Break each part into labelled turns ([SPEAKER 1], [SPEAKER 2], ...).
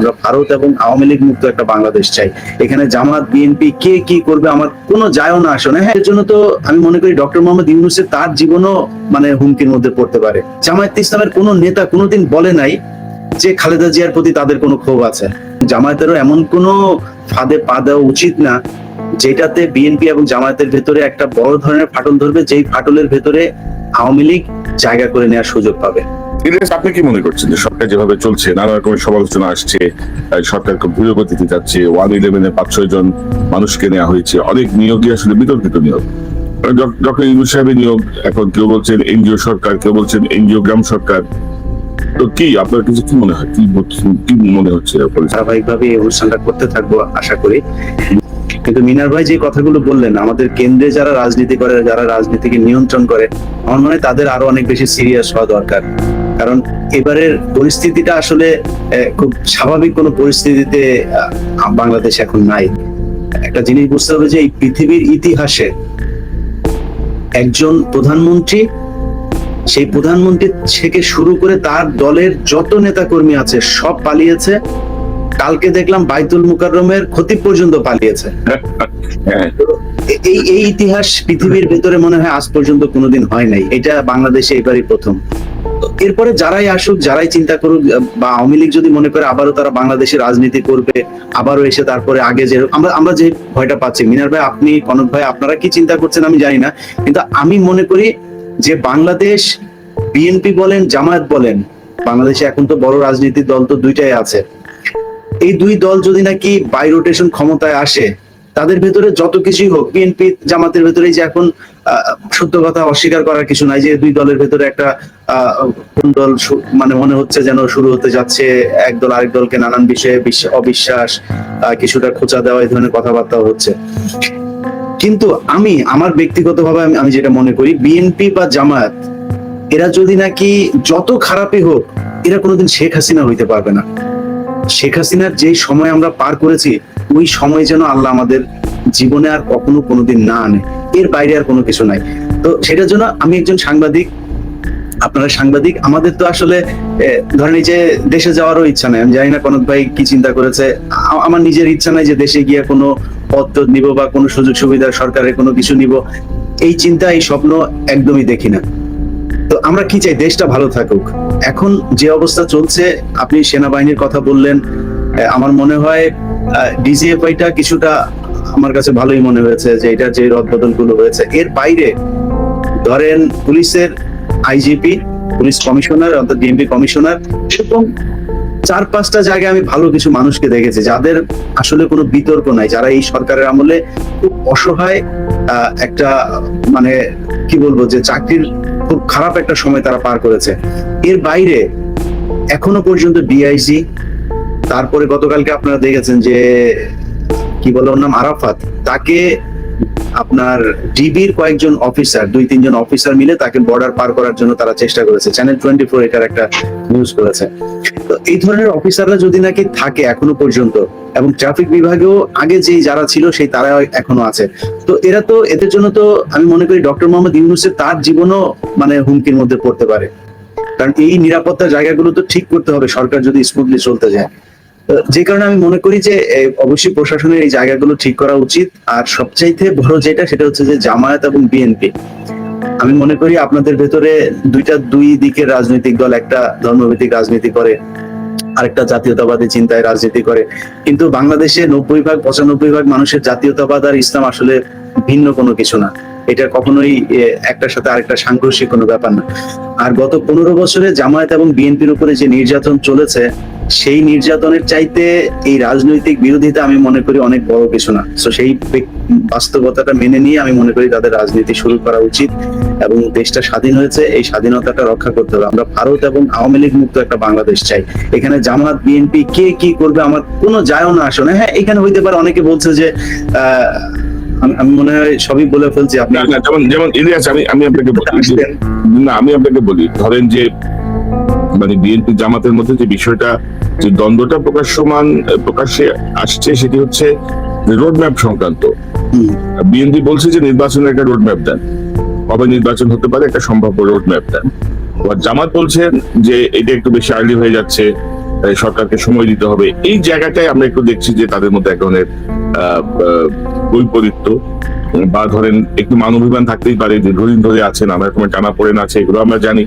[SPEAKER 1] আমরা ভারত এবং আওয়ামী লীগ মুক্ত একটা বাংলাদেশ চাই। এখানে জামাত বিএনপি কে কি করবে আমার কোনো যায়ও না আসে না। হ্যাঁ, এর জন্য তো আমি মনে করি ডক্টর মোহাম্মদ ইউনূসের তার জীবনও মানে হুমকির মধ্যে পড়তে পারে। জামায়াত ইসলামের কোনো নেতা কোনোদিন বলে নাই যে খালেদা জিয়ার প্রতি তাদের কোনো ক্ষোভ আছে। জামায়াতেরও এমন কোনো ফাঁদে পা দেওয়া উচিত না যেটাতে বিএনপি এবং জামায়াতের ভেতরে একটা বড় ধরনের ফাটল ধরবে, যেই ফাটলের ভেতরে আওয়ামী লীগ জায়গা করে নেওয়ার সুযোগ পাবে।
[SPEAKER 2] আপনি কি মনে করছেন যে সরকার যেভাবে চলছে, নানা রকমের সমালোচনা আসছে, সরকার খুব দ্রুত গতিতে যাচ্ছে, 111-এ 5-6 জন মানুষকে নেওয়া হয়েছে, অনেক নিয়োগই আসলে বিতর্কিত নিয়োগ। ডক্টর ইউনূস সাহেবের নিয়োগ, এখন কেউ বলছেন এনজিও সরকার, কেউ বলছেন এনজিও গ্রাম সরকার। তো কি আপনার কিছু কি মনে হয়, কি মনে হচ্ছে?
[SPEAKER 1] ধারাবাহিকভাবে এই অনুষ্ঠানটা করতে থাকবো আশা করি। কিন্তু মিনার ভাই যে কথাগুলো বললেন, আমাদের কেন্দ্রে যারা রাজনীতি করে, যারা রাজনীতিকে নিয়ন্ত্রণ করে, আমার মনে হয় তাদের আরো অনেক বেশি সিরিয়াস হওয়া দরকার। কারণ এবারের পরিস্থিতিটা আসলে খুব স্বাভাবিক কোনো পরিস্থিতিতে বাংলাদেশ এখন নাই। একটা জিনিস বুঝতে হবে যে এই পৃথিবীর ইতিহাসে একজন প্রধানমন্ত্রী, সেই প্রধানমন্ত্রী থেকে শুরু করে তার দলের যত নেতা কর্মী আছে সব পালিয়েছে। কালকে দেখলাম বাইতুল মুকাররমের খতিব পর্যন্ত পালিয়েছে। এই ইতিহাস পৃথিবীর ভেতরে মনে হয় আজ পর্যন্ত কোনোদিন হয় নাই। এটা বাংলাদেশে এবারই প্রথম। এরপরে যারাই আসুক, যারাই চিন্তা করুক, বা আওয়ামী লীগ যদি মনে করে আবারও তারা বাংলাদেশে রাজনীতি করবে, আবারও এসে তারপরে আগে যে আমরা যে ভয়টা পাচ্ছি, মিনার ভাই, আপনি, কনক ভাই, আপনারা কি চিন্তা করছেন আমি জানি না, কিন্তু আমি মনে করি যে বাংলাদেশ, বিএনপি বলেন, জামায়াত বলেন, বাংলাদেশে এখন তো বড় রাজনীতির দল তো দুইটাই আছে। এই দুই দল যদি নাকি বাই রোটেশন ক্ষমতায় আসে, তাদের ভেতরে যত কিছুই হোক, বিএনপি জামাতের ভেতরে যে এখন সত্য কথা অস্বীকার করার কিছু নাই যে দুই দলের ভেতরে একটা কুণ্ডল মানে মনে হচ্ছে যেন শুরু হতে যাচ্ছে। একদল আরেক দলকে নানান বিষয়ে অবিশ্বাস, কিছুটা খোঁচা দেওয়া, এই ধরনের কথাবার্তা হচ্ছে। কিন্তু আমার ব্যক্তিগতভাবে আমি যেটা মনে করি, বিএনপি বা জামায়াত এরা যদি নাকি যত খারাপই হোক, এরা কোনোদিন শেখ হাসিনা হইতে পারবে না। শেখ হাসিনার যে সময় আমরা পার করেছি, ওই সময় যেন আল্লাহ আমাদের জীবনে আর কখনো কোনোদিন না আনে। এর বাইরে আর কোনো কিছু নাই। তো সেটার জন্য আমি একজন সাংবাদিক, আপনারা সাংবাদিক, আমাদের তো আসলে ধরেন এই যে দেশে যাওয়ারও ইচ্ছা নাই। আমি জানি না কনক ভাই কি চিন্তা করেছে। আমার নিজের ইচ্ছা নাই যে দেশে গিয়ে কোনো পদ নিব বা কোনো সুযোগ সুবিধা সরকারের কোনো কিছু নিব। এই চিন্তা, এই স্বপ্ন একদমই দেখি না। তো আমরা কি চাই? দেশটা ভালো থাকুক। এখন যে অবস্থা চলছে, আপনি সেনাবাহিনীর কথা বললেন, আমার মনে হয় ডিজিএফআইটা কিছুটা আমার কাছে ভালোই মনে হয়েছে, যে এটা যে রদবদল গুলো হয়েছে। এর বাইরে ধরেন পুলিশের আইজিপি, পুলিশ কমিশনার, অর্থাৎ ডিএমপি কমিশনার, এবং 4-5টা জায়গায় আমি ভালো কিছু মানুষকে দেখেছি যাদের আসলে কোনো বিতর্ক নাই, যারা এই সরকারের আমলে খুব অসহায় একটা মানে কি বলবো, যে চাকরির খুব খারাপ একটা সময় তারা পার করেছে। এর বাইরে এখনো পর্যন্ত ডিআইজি, তারপরে গতকালকে আপনারা দেখেছেন যে কি বলে ওর নাম, আরাফাত, তাকে আপনার ডিবির কয়েকজন অফিসার, 2-3 জন অফিসার মিলে তাকে বর্ডার পার করার জন্য তারা চেষ্টা করেছে। চ্যানেল 24 এটার একটা নিউজ করেছে। তো এই ধরনের অফিসাররা যদি নাকি থাকে এখনো পর্যন্ত, এবং ট্রাফিক বিভাগেও আগে যে যারা ছিল সেই তারা এখনো আছে, তো এরা তো, এদের জন্য তো আমি মনে করি ডক্টর মোহাম্মদ ইউনূসের তার জীবনও মানে হুমকির মধ্যে পড়তে পারে। কারণ এই নিরাপত্তার জায়গাগুলো তো ঠিক করতে হবে সরকার যদি স্মুথলি চলতে যায়। যে কারণে আমি মনে করি যে অবশ্যই প্রশাসনের এই জায়গাগুলো ঠিক করা উচিত। আর সবচাইতে বড় যেটা, সেটা হচ্ছে যে জামায়াত এবং বিএনপি, আমি মনে করি আপনাদের ভেতরে দুই দিকের রাজনৈতিক দল, একটা ধর্মভিত্তিক রাজনীতি করে, আরেকটা জাতীয়তাবাদী চিন্তায় রাজনীতি করে। কিন্তু বাংলাদেশে 90-95% মানুষের জাতীয়তাবাদ আর ইসলাম আসলে ভিন্ন কোনো কিছু না। এটা কখনোই একটার সাথে আরেকটা সাংঘর্ষিক কোনো ব্যাপার না। আর গত 15 বছরে জামায়াত এবং বিএনপির উপরে যে নির্যাতন চলেছে, সেই নির্যাতনের চাইতে এই রাজনৈতিক বিরোধিতা আমি মনে করি অনেক বড় কিছু না। তো সেই বাস্তবতাটা মেনে নিয়ে আমি মনে করি তাদের রাজনীতি শুরু করা উচিত, এবং দেশটা স্বাধীন হয়েছে, এই স্বাধীনতাটা রক্ষা করতে হবে। আমরা ভারত এবং আওয়ামী লীগ মুক্ত একটা বাংলাদেশ চাই। এখানে জামাত বিএনপি কে কি করবে আমার কোনো যায়ও না আসে না। হ্যাঁ, এখানে হইতে পারে অনেকে বলছে যে আমি মনে হয় সবই বলে ফেলছি। আপনি
[SPEAKER 2] যেমন ইলিয়াস, আমি আপনাকে বলি, ধরেন যে মানে বিএনপি জামাতের মধ্যে যে বিষয়টা, যে দ্বন্দ্বটা প্রকাশ্যে আসছে, সেটি হচ্ছে রোডম্যাপ সংক্রান্ত। বিএনপি বলছে যে নির্বাচনের একটা রোডম্যাপ দেন, কবে নির্বাচন হতে পারে একটা সম্ভাব্য রোডম্যাপ দেন। জামাত বলছেন যে এটা একটু বেশি আর্লি হয়ে যাচ্ছে, সরকারকে সময় দিতে হবে, এই জায়গাটায় আমরা একটু দেখছি যে তাদের মধ্যে এক ধরনের বৈপরীত্য, বা ধরেন একটু মানবাভিমান থাকতেই পারে, দীর্ঘদিন ধরে আছে, নানা রকমের টানাপোড়েন আছে, এগুলো আমরা জানি।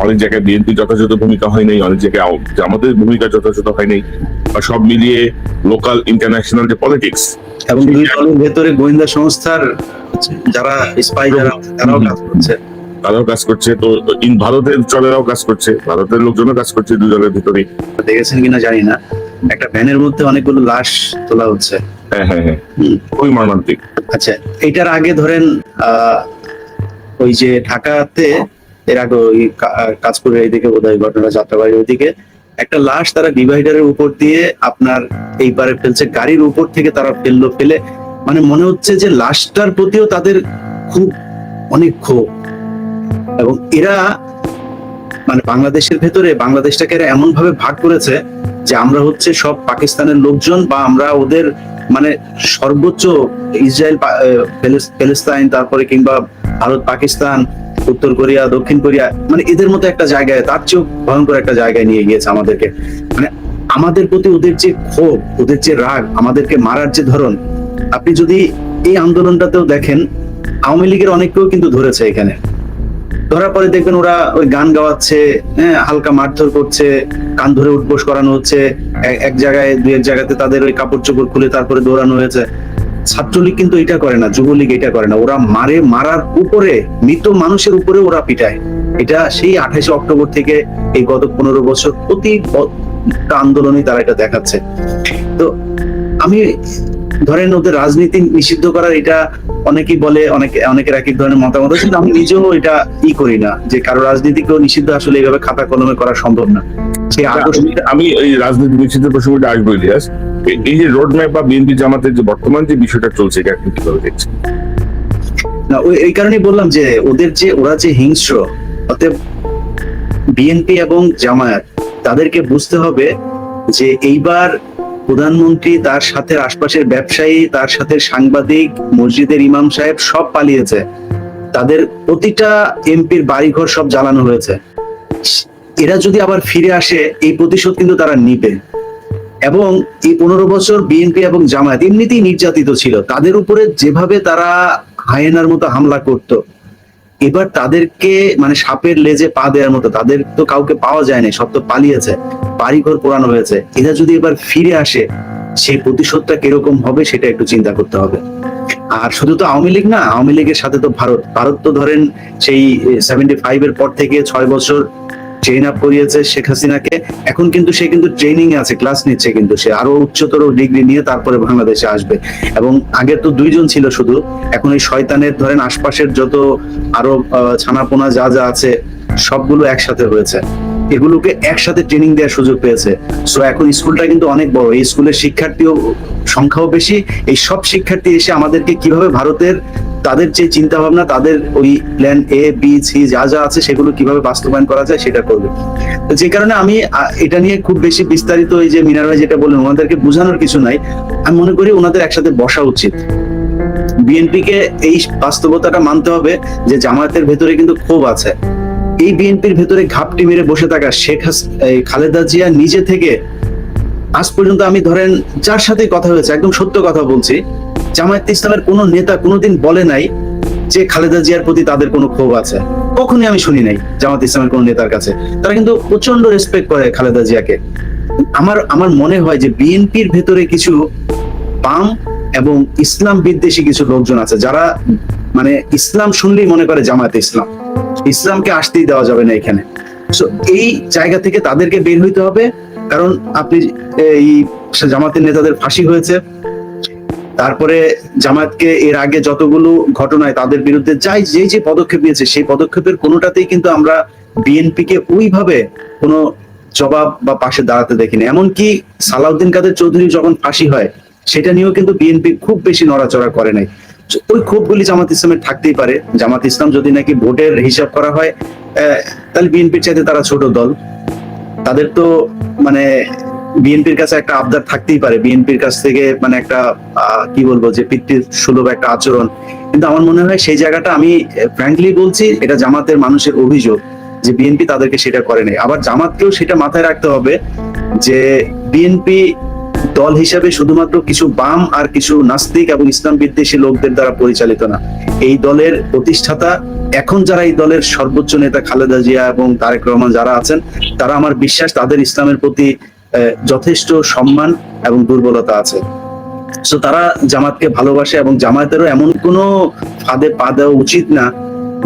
[SPEAKER 2] অনেক জায়গায় বিএনপি যথাযথ ভূমিকা হয় নাই, অনেক জায়গায় আমাদের ভূমিকা যথাযথ হয় নাই, বা সব মিলিয়ে লোকাল ইন্টারন্যাশনাল যে পলিটিক্স,
[SPEAKER 1] এবং দুই দলের ভেতরে গোয়েন্দা সংস্থার যারা স্পাই যারা তারাও কাজ করছে।
[SPEAKER 2] তারাও কাজ করছে, তো ভারতের চলেরাও কাজ করছে, ভারতের লোকজনও কাজ করছে দুই দলের ভিতরে।
[SPEAKER 1] দেখেছেন কিনা জানি না, একটা ভ্যানের মধ্যে অনেকগুলো লাশ তোলা হচ্ছে।
[SPEAKER 2] হ্যাঁ হ্যাঁ হ্যাঁ, খুবই মর্মান্তিক।
[SPEAKER 1] আচ্ছা, এটার আগে ধরেন ওই যে ঢাকাতে এর আগে ওই কাঁচপুরের এইদিকে বোধহয় ঘটনা, যাত্রাবাড়ির ওইদিকে একটা লাশ তারা ডিভাইডারের উপর দিয়ে আপনার এই পারে ফেলছে, গাড়ির উপর থেকে তারা ফেলে, মানে মনে হচ্ছে যে লাশটার প্রতিও তাদের খুব অনেক ক্ষোভ। এবং এরা মানে বাংলাদেশের ভেতরে বাংলাদেশটাকে এরা এমন ভাবে ভাগ করেছে যে আমরা হচ্ছে সব পাকিস্তানের লোকজন, বা আমরা ওদের মানে সর্বোচ্চ ইসরায়েল প্যালেস্তাইন, তারপরে কিংবা ভারত পাকিস্তান, উত্তর কোরিয়া, দক্ষিণ কোরিয়া, মানে এদের মতো একটা জায়গায়, তার চেয়েও ভয়ঙ্কর একটা জায়গায় নিয়ে গিয়েছে আমাদেরকে। মানে আমাদের প্রতি ওদের যে ক্ষোভ, ওদের যে রাগ, আমাদেরকে মারার যে ধরন, আপনি যদি এই আন্দোলনটাতেও দেখেন আওয়ামী লীগের অনেককেও কিন্তু ধরেছে এখানে। ধরার পরে দেখবেন ওরা ওই গান গাওয়াচ্ছে, হ্যাঁ, হালকা মারধর করছে, কান ধরে উঠবোস করানো হচ্ছে, এক জায়গায় দুই এক জায়গাতে তাদের ওই কাপড় চোপড় খুলে তারপরে দৌড়ানো হয়েছে। ছাত্রলীগ কিন্তু এটা করে না, যুবলীগ এটা করে না, ওরা মারার উপরে, মৃত মানুষের উপরে ওরা পিটায়। এটা সেই 28 অক্টোবর থেকে এই গত 15 বছর প্রতি আন্দোলনে তারা এটা দেখাচ্ছে। তো আমি ধরেন ওদের রাজনীতি নিষিদ্ধ করার, এটা অনেকেই বলে, অনেকের এক এক ধরনের মতামত, কিন্তু আমি নিজেও এটা করি না যে কারো রাজনীতিকেও নিষিদ্ধ আসলে এইভাবে খাতা কলমে করা সম্ভব না। সেই
[SPEAKER 2] আমি এই রাজনীতি নিষিদ্ধের প্রসঙ্গটা আসবো ইলিয়াস। এই যে রোড ম্যাপ বা বিএনপি জামাতের যে বর্তমান যে বিষয়টা চলছে, এটা আপনি কিভাবে দেখছেন?
[SPEAKER 1] না, এই কারণেই বললাম যে ওরা যে হিংস্র, অতএব বিএনপি এবং জামায়াত তাদেরকে বুঝতে হবে যে এইবার প্রধানমন্ত্রী, তার সাথে আশপাশের ব্যবসায়ী, তার সাথে সাংবাদিক, মসজিদের ইমাম সাহেব সব পালিয়েছে, তাদের প্রতিটা এমপির বাড়িঘর সব জ্বালানো হয়েছে। এরা যদি আবার ফিরে আসে, এই প্রতিশোধ কিন্তু তারা নিবে। এবং এই 15 বছর বিএনপি এবং জামায়াত এমনিতেই নির্যাতিত ছিল, তাদের উপরে যেভাবে তারা হায়েনার মতো হামলা করত, এবার তাদেরকে মানে সাপের লেজে পা দেওয়ার মতো, তাদের তো কাউকে পাওয়া যায় না, সব তো পালিয়েছে, বাড়িঘর পোড়ানো হয়েছে। এরা যদি এবার ফিরে আসে, সেই প্রতিশোধটা কিরকম হবে সেটা একটু চিন্তা করতে হবে। আর শুধু তো আওয়ামী লীগ না, আওয়ামী লীগের সাথে তো ভারত তো ধরেন সেই 75 এর পর থেকে 6 বছর ট্রেন আপ করিয়েছে শেখ হাসিনাকে। এখন কিন্তু সে কিন্তু ট্রেনিং আছে, ক্লাস নিচ্ছে, কিন্তু সে আরো উচ্চতর ডিগ্রি নিয়ে তারপরে বাংলাদেশে আসবে। এবং আগের তো 2 জন ছিল শুধু, এখন এই শয়তানের ধরেন আশপাশের যত আরো ছানাপোনা যা যা আছে সবগুলো একসাথে হয়েছে, এগুলোকে একসাথে ট্রেনিং দেওয়ার সুযোগ পেয়েছে। সো এখন স্কুলটা কিন্তু অনেক বড়, এই স্কুলের শিক্ষার্থীও সংখ্যাও বেশি। এই সব শিক্ষার্থী এসে আমাদেরকে কিভাবে ভারতের তাদের যে চিন্তা ভাবনা, তাদের ওই প্ল্যান A B C যা যা আছে সেগুলো কিভাবে বাস্তবায়ন করা যায় সেটা করবে। তো যে কারণে আমি এটা নিয়ে খুব বেশি বিস্তারিত, এই যে মিনার ভাই যেটা বললেন, ওনাদেরকে বোঝানোর কিছু নাই। আমি মনে করি ওনাদের একসাথে বসা উচিত। বিএনপি কে এই বাস্তবতাটা মানতে হবে যে জামায়াতের ভেতরে কিন্তু ক্ষোভ আছে। এই বিএনপির ভেতরে ঘাপটি মেরে বসে থাকা খালেদা জিয়া নিজে থেকে আজ পর্যন্ত, আমি ধরেন যার সাথে কথা হয়েছে, একদম সত্য কথা বলছি, জামায়াত ইসলামের কোন নেতা কোনোদিন বলে নাই যে খালেদা জিয়ার প্রতি তাদের কোনো ক্ষোভ আছে। কখনই আমি শুনি নাই জামায়াত ইসলামের কোন নেতার কাছে। তারা কিন্তু প্রচন্ড রেসপেক্ট করে খালেদা জিয়াকে। আমার মনে হয় যে বিএনপির ভেতরে কিছু বাম এবং ইসলাম বিদ্বেষী কিছু লোকজন আছে, যারা মানে ইসলাম শুনলেই মনে করে জামায়াত ইসলামকে আসতেই দেওয়া যাবে না এখানে। সো এই জায়গা থেকে তাদেরকে বের হইতে হবে। কারণ আপনি এই জামাতের নেতাদের ফাঁসি হয়েছে, তারপরে জামায়াতকে এর আগে যতগুলো ঘটনায় তাদের বিরুদ্ধে যে পদক্ষেপ নিয়েছে, সেই পদক্ষেপের কোনোটাতেই কিন্তু আমরা বিএনপি কে ওইভাবে কোনো জবাব বা পাশে দাঁড়াতে দেখিনি। এমনকি সালাউদ্দিন কাদের চৌধুরী যখন ফাঁসি হয়, সেটা নিয়েও কিন্তু বিএনপি খুব বেশি নড়াচড়া করে নাই। ওই ক্ষোভগুলি জামাত ইসলামের থাকতেই পারে। জামাত ইসলাম যদি নাকি ভোটের হিসাব করা হয়, তাহলে বিএনপির চাইতে তারা ছোট দল, তাদের তো মানে বিএনপির কাছে একটা আবদার থাকতেই পারে, বিএনপির কাছ থেকে মানে একটা কি বলবো যে পিতৃসুলভ একটা আচরণ। কিন্তু আমার মনে হয় সেই জায়গাটা, আমি ফ্র্যাঙ্কলি বলছি, এটা জামাতের মানুষের অভিযোগ যে বিএনপি তাদেরকে সেটা করে নাই। আবার জামাতকেও সেটা মাথায় রাখতে হবে যে বিএনপি দল হিসাবে শুধুমাত্র কিছু বাম আর কিছু নাস্তিক এবং ইসলাম বিদ্বেষী লোকদের দ্বারা পরিচালিত না। এই দলের প্রতিষ্ঠাতা, এখন যারা এই দলের সর্বোচ্চ নেতা খালেদা জিয়া এবং তারেক রহমান যারা আছেন, তারা আমার বিশ্বাস তাদের ইসলামের প্রতি যথেষ্ট সম্মান এবং দুর্বলতা আছে। তো তারা জামাতকে ভালোবাসে এবং জামায়াতেরও এমন কোনো ফাঁদে পা দেওয়া উচিত না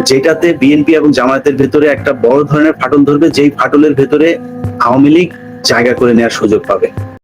[SPEAKER 1] যেটাতে বিএনপি এবং জামায়াতের ভেতরে একটা বড় ধরনের ফাটল ধরবে, যেই ফাটলের ভেতরে আওয়ামী লীগ জায়গা করে নেওয়ার সুযোগ পাবে।